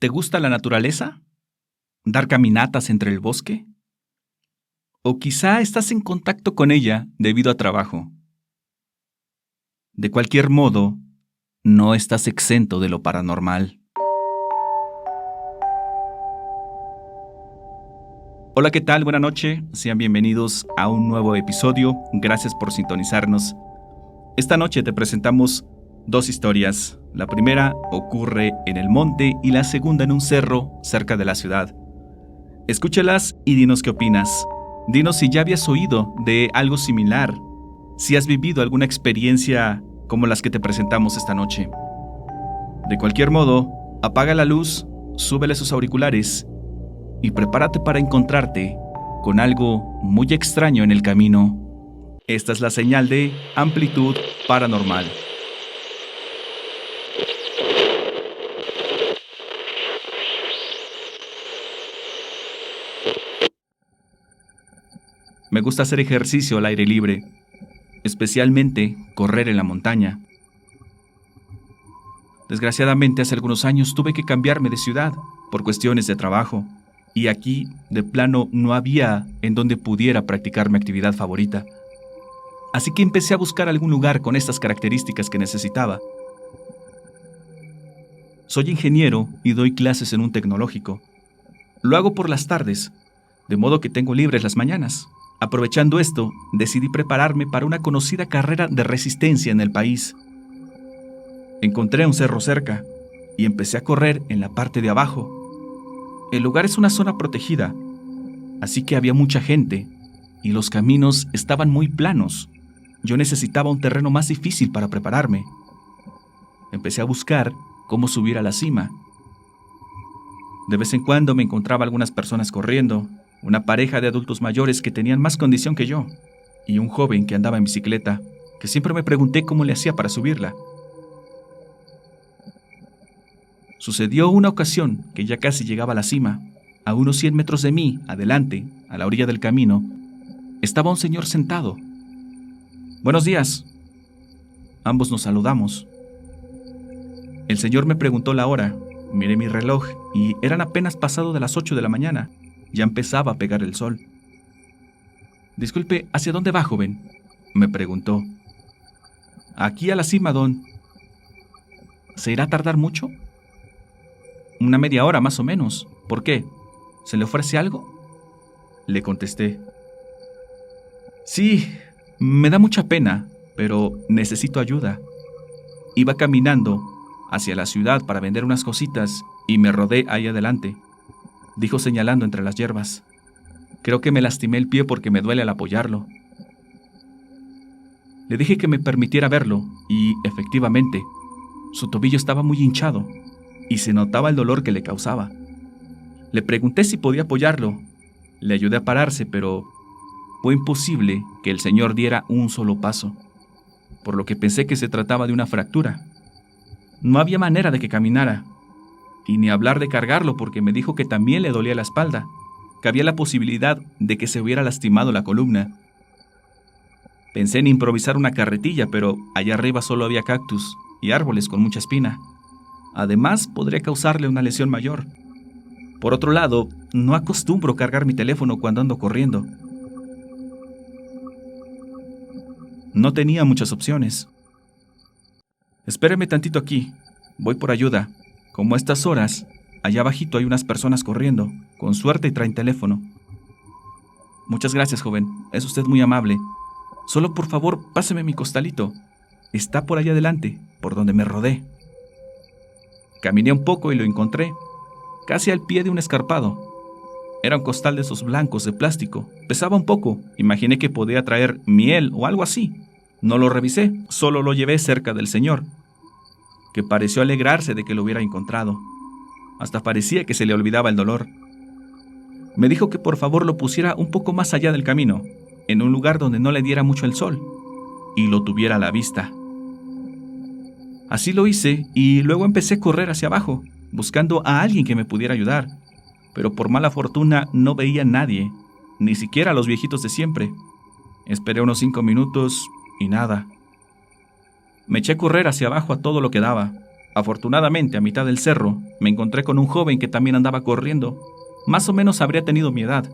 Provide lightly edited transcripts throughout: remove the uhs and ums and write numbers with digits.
¿Te gusta la naturaleza? ¿Dar caminatas entre el bosque? ¿O quizá estás en contacto con ella debido a trabajo? De cualquier modo, no estás exento de lo paranormal. Hola, ¿qué tal? Buenas noches. Sean bienvenidos a un nuevo episodio. Gracias por sintonizarnos. Esta noche te presentamos dos historias. La primera ocurre en el monte y la segunda en un cerro cerca de la ciudad. Escúchalas y dinos qué opinas. Dinos si ya habías oído de algo similar, si has vivido alguna experiencia como las que te presentamos esta noche. De cualquier modo, apaga la luz, súbele sus auriculares y prepárate para encontrarte con algo muy extraño en el camino. Esta es la señal de Amplitud Paranormal. Me gusta hacer ejercicio al aire libre, especialmente correr en la montaña. Desgraciadamente, hace algunos años tuve que cambiarme de ciudad por cuestiones de trabajo, y aquí, de plano, no había en donde pudiera practicar mi actividad favorita. Así que empecé a buscar algún lugar con estas características que necesitaba. Soy ingeniero y doy clases en un tecnológico. Lo hago por las tardes, de modo que tengo libres las mañanas. Aprovechando esto, decidí prepararme para una conocida carrera de resistencia en el país. Encontré un cerro cerca y empecé a correr en la parte de abajo. El lugar es una zona protegida, así que había mucha gente y los caminos estaban muy planos. Yo necesitaba un terreno más difícil para prepararme. Empecé a buscar cómo subir a la cima. De vez en cuando me encontraba algunas personas corriendo, una pareja de adultos mayores que tenían más condición que yo, y un joven que andaba en bicicleta, que siempre me pregunté cómo le hacía para subirla. Sucedió una ocasión que ya casi llegaba a la cima. A unos 100 metros de mí, adelante, a la orilla del camino, estaba un señor sentado. «Buenos días». Ambos nos saludamos. El señor me preguntó la hora. Miré mi reloj y eran apenas pasado de las 8 de la mañana. Ya empezaba a pegar el sol. «Disculpe, ¿hacia dónde va, joven?», me preguntó. «Aquí a la cima, don». «¿Se irá a tardar mucho?». «Una media hora más o menos. ¿Por qué? ¿Se le ofrece algo?», le contesté. «Sí, me da mucha pena, pero necesito ayuda. Iba caminando hacia la ciudad para vender unas cositas y me rodé ahí adelante», dijo señalando entre las hierbas. «Creo que me lastimé el pie porque me duele al apoyarlo». Le dije que me permitiera verlo y, efectivamente, su tobillo estaba muy hinchado y se notaba el dolor que le causaba. Le pregunté si podía apoyarlo. Le ayudé a pararse, pero fue imposible que el señor diera un solo paso, por lo que pensé que se trataba de una fractura. No había manera de que caminara, y ni hablar de cargarlo porque me dijo que también le dolía la espalda, que había la posibilidad de que se hubiera lastimado la columna. Pensé en improvisar una carretilla, pero allá arriba solo había cactus y árboles con mucha espina. Además, podría causarle una lesión mayor. Por otro lado, no acostumbro cargar mi teléfono cuando ando corriendo. No tenía muchas opciones. «Espéreme tantito aquí, voy por ayuda. Como a estas horas, allá abajito hay unas personas corriendo. Con suerte traen teléfono». «Muchas gracias, joven. Es usted muy amable. Solo por favor, páseme mi costalito. Está por allá adelante, por donde me rodé». Caminé un poco y lo encontré, casi al pie de un escarpado. Era un costal de esos blancos de plástico. Pesaba un poco. Imaginé que podía traer miel o algo así. No lo revisé, solo lo llevé cerca del señor, que pareció alegrarse de que lo hubiera encontrado. Hasta parecía que se le olvidaba el dolor. Me dijo que por favor lo pusiera un poco más allá del camino, en un lugar donde no le diera mucho el sol, y lo tuviera a la vista. Así lo hice, y luego empecé a correr hacia abajo, buscando a alguien que me pudiera ayudar. Pero por mala fortuna no veía a nadie, ni siquiera a los viejitos de siempre. Esperé unos 5 minutos y nada. Me eché a correr hacia abajo a todo lo que daba. Afortunadamente, a mitad del cerro, me encontré con un joven que también andaba corriendo. Más o menos habría tenido mi edad.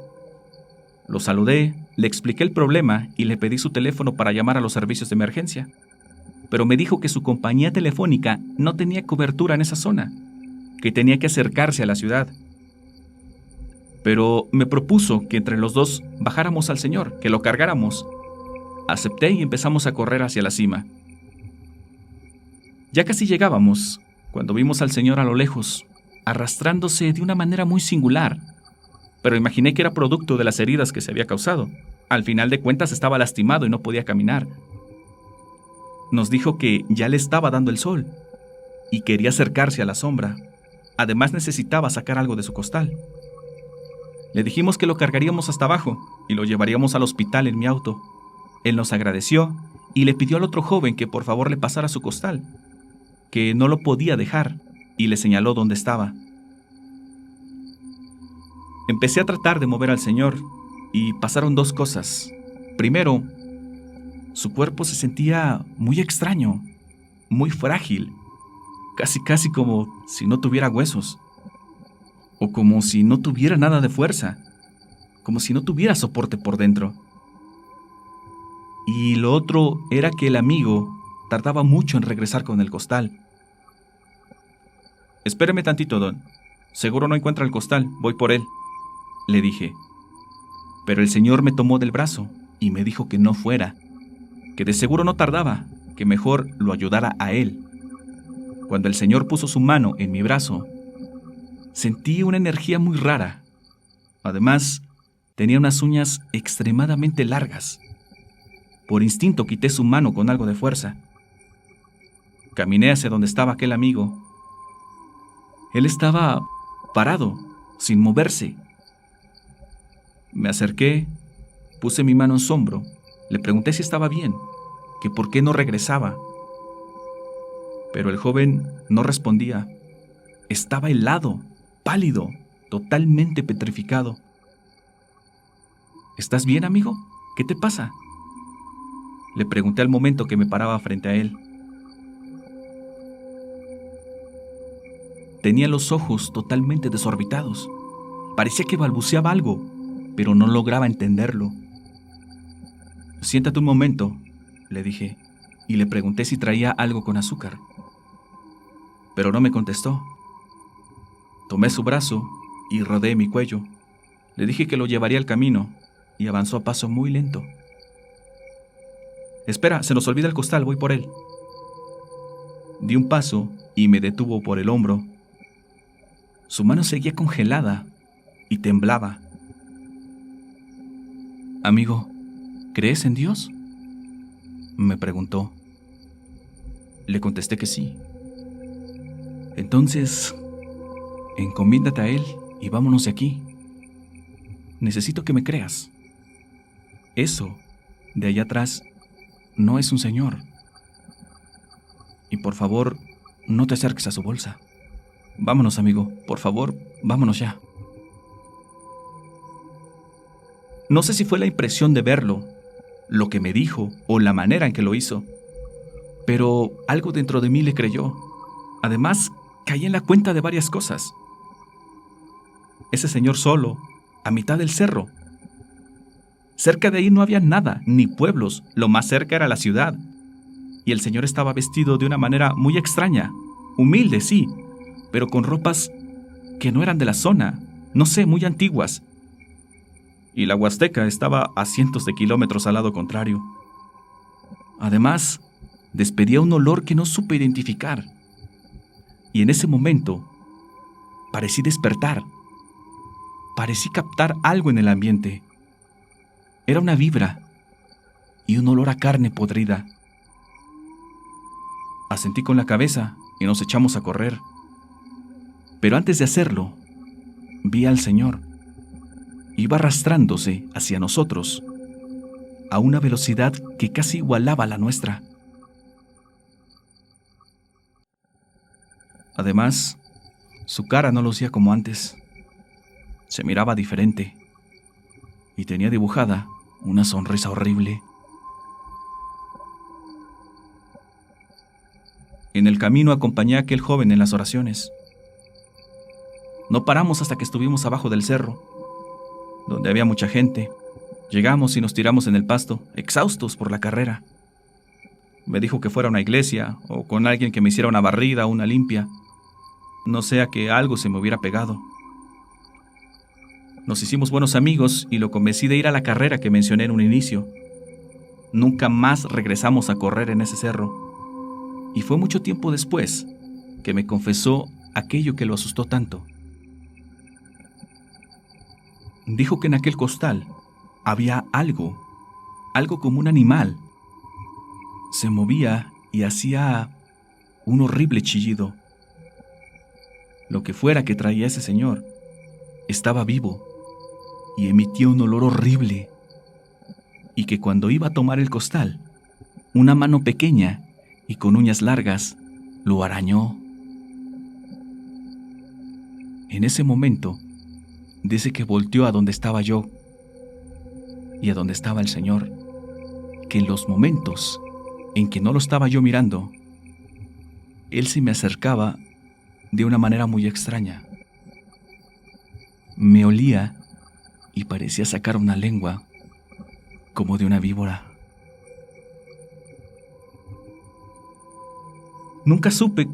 Lo saludé, le expliqué el problema y le pedí su teléfono para llamar a los servicios de emergencia. Pero me dijo que su compañía telefónica no tenía cobertura en esa zona, que tenía que acercarse a la ciudad. Pero me propuso que entre los dos bajáramos al señor, que lo cargáramos. Acepté y empezamos a correr hacia la cima. Ya casi llegábamos, cuando vimos al señor a lo lejos, arrastrándose de una manera muy singular, pero imaginé que era producto de las heridas que se había causado. Al final de cuentas estaba lastimado y no podía caminar. Nos dijo que ya le estaba dando el sol y quería acercarse a la sombra. Además necesitaba sacar algo de su costal. Le dijimos que lo cargaríamos hasta abajo y lo llevaríamos al hospital en mi auto. Él nos agradeció y le pidió al otro joven que por favor le pasara su costal, que no lo podía dejar, y le señaló dónde estaba. Empecé a tratar de mover al señor y pasaron dos cosas. Primero, su cuerpo se sentía muy extraño, muy frágil, casi como si no tuviera huesos, o como si no tuviera nada de fuerza, como si no tuviera soporte por dentro. Y lo otro era que el amigo tardaba mucho en regresar con el costal. «Espéreme tantito, don. Seguro no encuentra el costal, voy por él», le dije. Pero el señor me tomó del brazo y me dijo que no fuera, que de seguro no tardaba, que mejor lo ayudara a él. Cuando el señor puso su mano en mi brazo, sentí una energía muy rara. Además, tenía unas uñas extremadamente largas. Por instinto quité su mano con algo de fuerza. Caminé hacia donde estaba aquel amigo. Él estaba parado, sin moverse. Me acerqué, puse mi mano en su hombro, le pregunté si estaba bien, que por qué no regresaba. Pero el joven no respondía. Estaba helado, pálido, totalmente petrificado. ¿Estás bien, amigo? ¿Qué te pasa?, le pregunté al momento que me paraba frente a él. Tenía los ojos totalmente desorbitados. Parecía que balbuceaba algo, pero no lograba entenderlo. «Siéntate un momento», le dije, y le pregunté si traía algo con azúcar. Pero no me contestó. Tomé su brazo y rodeé mi cuello. Le dije que lo llevaría al camino y avanzó a paso muy lento. «Espera, se nos olvida el costal, voy por él». Di un paso y me detuvo por el hombro. Su mano seguía congelada y temblaba. «Amigo, ¿crees en Dios?», me preguntó. Le contesté que sí. «Entonces, encomiéndate a Él y vámonos de aquí. Necesito que me creas. Eso, de allá atrás, no es un señor. Y por favor, no te acerques a su bolsa. Vámonos, amigo, por favor, vámonos ya». No sé si fue la impresión de verlo, lo que me dijo o la manera en que lo hizo, pero algo dentro de mí le creyó. Además, caí en la cuenta de varias cosas. Ese señor solo, a mitad del cerro. Cerca de ahí no había nada, ni pueblos, lo más cerca era la ciudad. Y el señor estaba vestido de una manera muy extraña, humilde, sí, pero con ropas que no eran de la zona, no sé, muy antiguas. Y la Huasteca estaba a cientos de kilómetros al lado contrario. Además, despedía un olor que no supe identificar. Y en ese momento, parecí despertar. Parecí captar algo en el ambiente. Era una vibra y un olor a carne podrida. Asentí con la cabeza y nos echamos a correr. Pero antes de hacerlo, vi al señor. Iba arrastrándose hacia nosotros a una velocidad que casi igualaba la nuestra. Además, su cara no lucía como antes. Se miraba diferente y tenía dibujada una sonrisa horrible. En el camino acompañé a aquel joven en las oraciones. No paramos hasta que estuvimos abajo del cerro, donde había mucha gente. Llegamos y nos tiramos en el pasto, exhaustos por la carrera. Me dijo que fuera a una iglesia o con alguien que me hiciera una barrida o una limpia, no sea que algo se me hubiera pegado. Nos hicimos buenos amigos y lo convencí de ir a la carrera que mencioné en un inicio. Nunca más regresamos a correr en ese cerro. Y fue mucho tiempo después que me confesó aquello que lo asustó tanto. Dijo que en aquel costal había algo como un animal. Se movía y hacía un horrible chillido. Lo que fuera que traía ese señor estaba vivo y emitía un olor horrible, y que cuando iba a tomar el costal, una mano pequeña y con uñas largas lo arañó. En ese momento, dice que volteó a donde estaba yo y a donde estaba el señor, que en los momentos en que no lo estaba yo mirando, él se me acercaba de una manera muy extraña. Me olía y parecía sacar una lengua como de una víbora. Nunca supe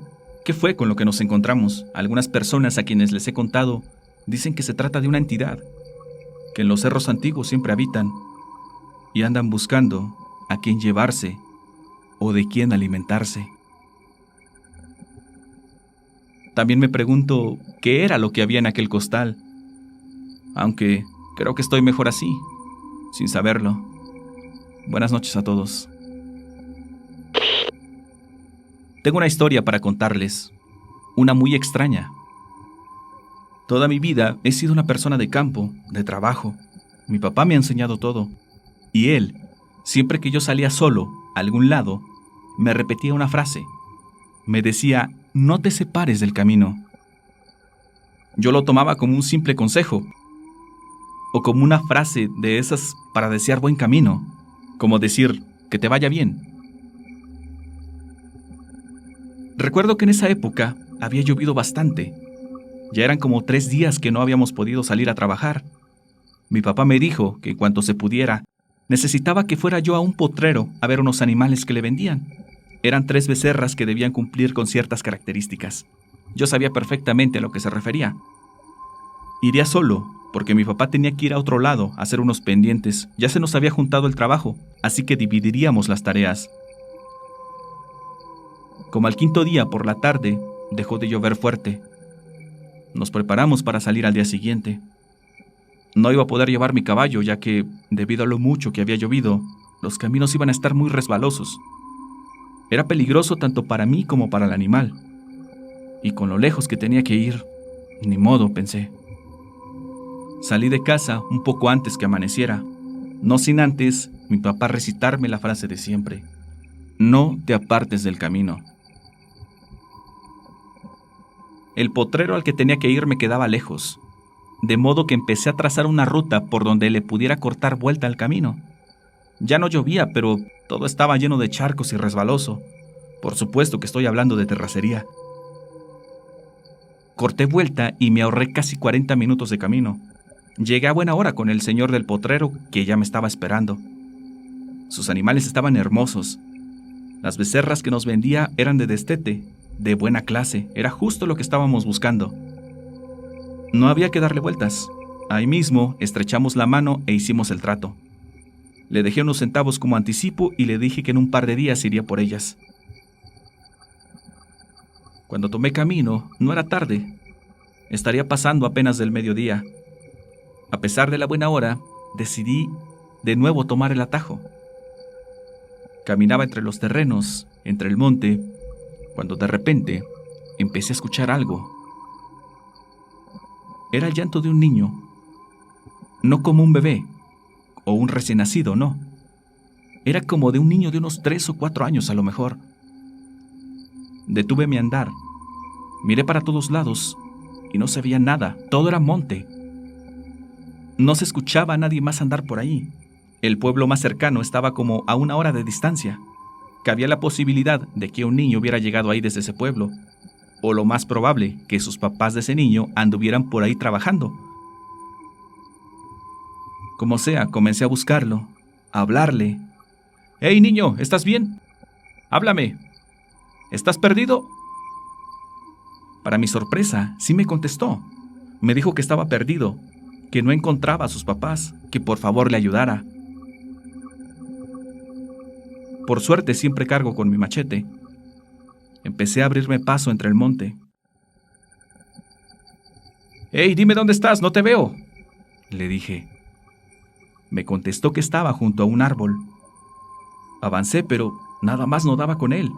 qué fue con lo que nos encontramos. Algunas personas a quienes les he contado dicen que se trata de una entidad, que en los cerros antiguos siempre habitan y andan buscando a quién llevarse o de quién alimentarse. También me pregunto qué era lo que había en aquel costal, aunque creo que estoy mejor así, sin saberlo. Buenas noches a todos. Tengo una historia para contarles, una muy extraña. Toda mi vida he sido una persona de campo, de trabajo. Mi papá me ha enseñado todo. Y él, siempre que yo salía solo a algún lado, me repetía una frase. Me decía, no te separes del camino. Yo lo tomaba como un simple consejo, o como una frase de esas para desear buen camino, como decir, que te vaya bien. Recuerdo que en esa época había llovido bastante. Ya eran como 3 días que no habíamos podido salir a trabajar. Mi papá me dijo que en cuanto se pudiera, necesitaba que fuera yo a un potrero a ver unos animales que le vendían. Eran 3 becerras que debían cumplir con ciertas características. Yo sabía perfectamente a lo que se refería. Iría solo, porque mi papá tenía que ir a otro lado a hacer unos pendientes. Ya se nos había juntado el trabajo, así que dividiríamos las tareas. Como al 5.º día por la tarde, dejó de llover fuerte. Nos preparamos para salir al día siguiente. No iba a poder llevar mi caballo, ya que, debido a lo mucho que había llovido, los caminos iban a estar muy resbalosos. Era peligroso tanto para mí como para el animal. Y con lo lejos que tenía que ir, ni modo, pensé. Salí de casa un poco antes que amaneciera, no sin antes mi papá recitarme la frase de siempre: no te apartes del camino. El potrero al que tenía que ir me quedaba lejos, de modo que empecé a trazar una ruta por donde le pudiera cortar vuelta al camino. Ya no llovía, pero todo estaba lleno de charcos y resbaloso. Por supuesto que estoy hablando de terracería. Corté vuelta y me ahorré casi 40 minutos de camino. Llegué a buena hora con el señor del potrero, que ya me estaba esperando. Sus animales estaban hermosos. Las becerras que nos vendía eran de destete, de buena clase. Era justo lo que estábamos buscando. No había que darle vueltas. Ahí mismo estrechamos la mano e hicimos el trato. Le dejé unos centavos como anticipo y le dije que en un par de días iría por ellas. Cuando tomé camino, no era tarde. Estaría pasando apenas del mediodía. A pesar de la buena hora, decidí de nuevo tomar el atajo. Caminaba entre los terrenos, entre el monte, cuando de repente empecé a escuchar algo. Era el llanto de un niño, no como un bebé o un recién nacido, no. Era como de un niño de unos 3 o 4 años a lo mejor. Detuve mi andar, miré para todos lados y no se veía nada, todo era monte. No se escuchaba a nadie más andar por ahí. El pueblo más cercano estaba como a 1 hora de distancia. que había la posibilidad de que un niño hubiera llegado ahí desde ese pueblo, o lo más probable, que sus papás de ese niño anduvieran por ahí trabajando. Como sea, comencé a buscarlo, a hablarle. «¡Hey, niño! ¿Estás bien? Háblame. ¿Estás perdido?» Para mi sorpresa, sí me contestó. Me dijo que estaba perdido, que no encontraba a sus papás, que por favor le ayudara. Por suerte siempre cargo con mi machete. Empecé a abrirme paso entre el monte. «¡Hey, dime dónde estás! ¡No te veo!», le dije. Me contestó que estaba junto a un árbol. Avancé, pero nada más no daba con él.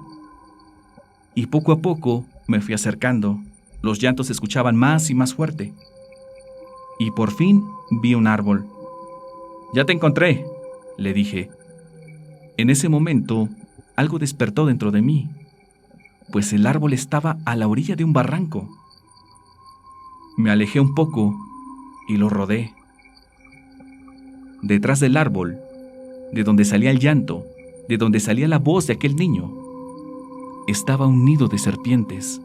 Y poco a poco me fui acercando. Los llantos se escuchaban más y más fuerte. Y por fin vi un árbol. «Ya te encontré», le dije. En ese momento, algo despertó dentro de mí, pues el árbol estaba a la orilla de un barranco. Me alejé un poco y lo rodé. Detrás del árbol, de donde salía el llanto, de donde salía la voz de aquel niño, estaba un nido de serpientes.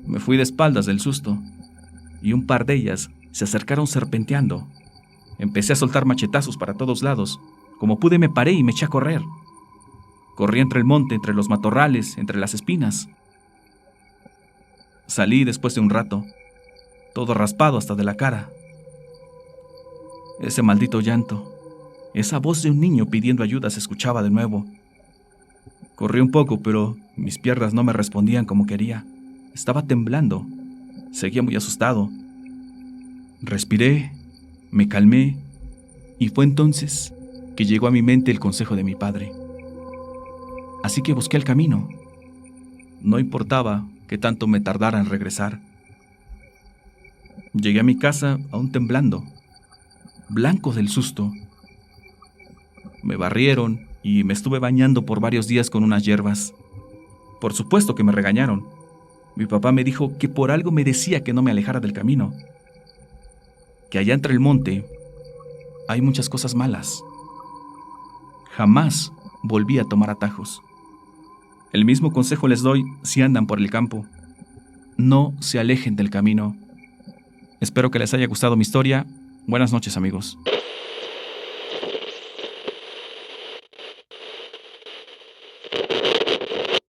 Me fui de espaldas del susto, y un par de ellas se acercaron serpenteando. Empecé a soltar machetazos para todos lados. Como pude me paré y me eché a correr. Corrí entre el monte, entre los matorrales, entre las espinas. Salí después de un rato, todo raspado hasta de la cara. Ese maldito llanto, esa voz de un niño pidiendo ayuda se escuchaba de nuevo. Corrí un poco, pero mis piernas no me respondían como quería. Estaba temblando. Seguía muy asustado. Respiré, me calmé, y fue entonces que llegó a mi mente el consejo de mi padre. Así que busqué el camino. No importaba que tanto me tardara en regresar. Llegué a mi casa aún temblando, blanco del susto. Me barrieron y me estuve bañando por varios días con unas hierbas. Por supuesto que me regañaron. Mi papá me dijo que por algo me decía que no me alejara del camino, que allá entre el monte hay muchas cosas malas. Jamás volví a tomar atajos. El mismo consejo les doy si andan por el campo. No se alejen del camino. Espero que les haya gustado mi historia. Buenas noches, amigos.